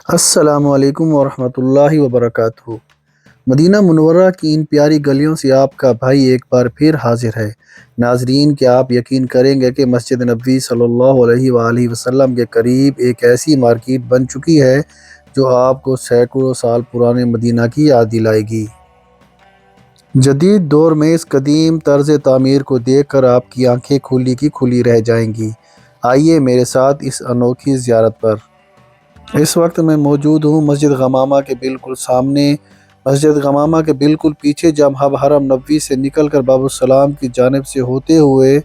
السلام علیکم ورحمۃ اللہ وبرکاتہ۔ مدینہ منورہ کی ان پیاری گلیوں سے آپ کا بھائی ایک بار پھر حاضر ہے۔ ناظرین، کیا آپ یقین کریں گے کہ مسجد نبوی صلی اللہ علیہ وآلہ وسلم کے قریب ایک ایسی مارکیٹ بن چکی ہے جو آپ کو سینکڑوں سال پرانے مدینہ کی یاد دلائے گی۔ جدید دور میں اس قدیم طرز تعمیر کو دیکھ کر آپ کی آنکھیں کھلی کی کھلی رہ جائیں گی۔ آئیے میرے ساتھ اس انوکھی زیارت پر۔ اس وقت میں موجود ہوں مسجد غمامہ کے بالکل سامنے۔ مسجد غمامہ کے بالکل پیچھے جب ہم حرم نبوی سے نکل کر باب السلام کی جانب سے ہوتے ہوئے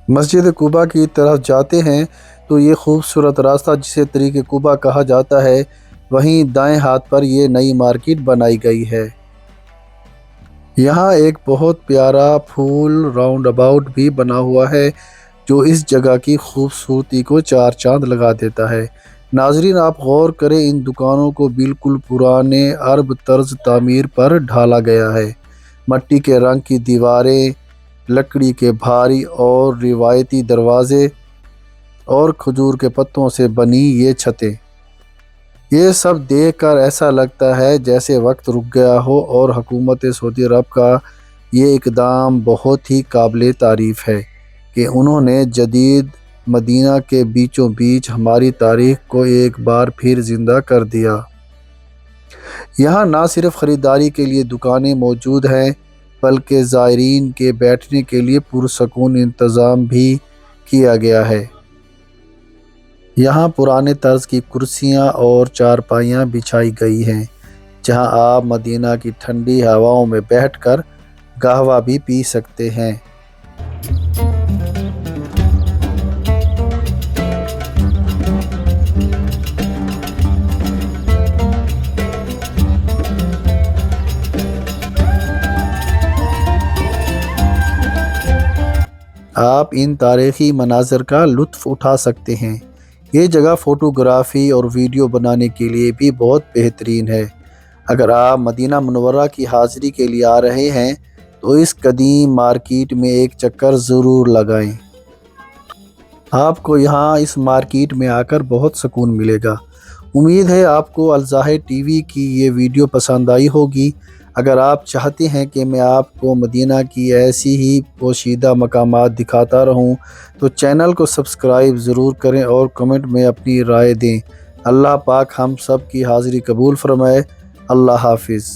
مسجد قباء کی طرف جاتے ہیں تو یہ خوبصورت راستہ جسے طریق قباء کہا جاتا ہے، وہیں دائیں ہاتھ پر یہ نئی مارکیٹ بنائی گئی ہے۔ یہاں ایک بہت پیارا پھول راؤنڈ اباؤٹ بھی بنا ہوا ہے جو اس جگہ کی خوبصورتی کو چار چاند لگا دیتا ہے۔ ناظرین، آپ غور کریں، ان دکانوں کو بالکل پرانے عرب طرز تعمیر پر ڈھالا گیا ہے۔ مٹی کے رنگ کی دیواریں، لکڑی کے بھاری اور روایتی دروازے اور کھجور کے پتوں سے بنی یہ چھتیں، یہ سب دیکھ کر ایسا لگتا ہے جیسے وقت رک گیا ہو، اور حکومت سعودی عرب کا یہ اقدام بہت ہی قابل تعریف ہے کہ انہوں نے جدید مدینہ کے بیچوں بیچ ہماری تاریخ کو ایک بار پھر زندہ کر دیا۔ یہاں نہ صرف خریداری کے لیے دکانیں موجود ہیں بلکہ زائرین کے بیٹھنے کے لیے پرسکون انتظام بھی کیا گیا ہے۔ یہاں پرانے طرز کی کرسیاں اور چارپائیاں بچھائی گئی ہیں جہاں آپ مدینہ کی ٹھنڈی ہواؤں میں بیٹھ کر قہوہ بھی پی سکتے ہیں۔ آپ ان تاریخی مناظر کا لطف اٹھا سکتے ہیں۔ یہ جگہ فوٹوگرافی اور ویڈیو بنانے کے لیے بھی بہت بہترین ہے۔ اگر آپ مدینہ منورہ کی حاضری کے لیے آ رہے ہیں تو اس قدیم مارکیٹ میں ایک چکر ضرور لگائیں۔ آپ کو یہاں اس مارکیٹ میں آ کر بہت سکون ملے گا۔ امید ہے آپ کو الزاہد ٹی وی کی یہ ویڈیو پسند آئی ہوگی۔ اگر آپ چاہتے ہیں کہ میں آپ کو مدینہ کی ایسی ہی پوشیدہ مقامات دکھاتا رہوں تو چینل کو سبسکرائب ضرور کریں اور کمنٹ میں اپنی رائے دیں۔ اللہ پاک ہم سب کی حاضری قبول فرمائے۔ اللہ حافظ۔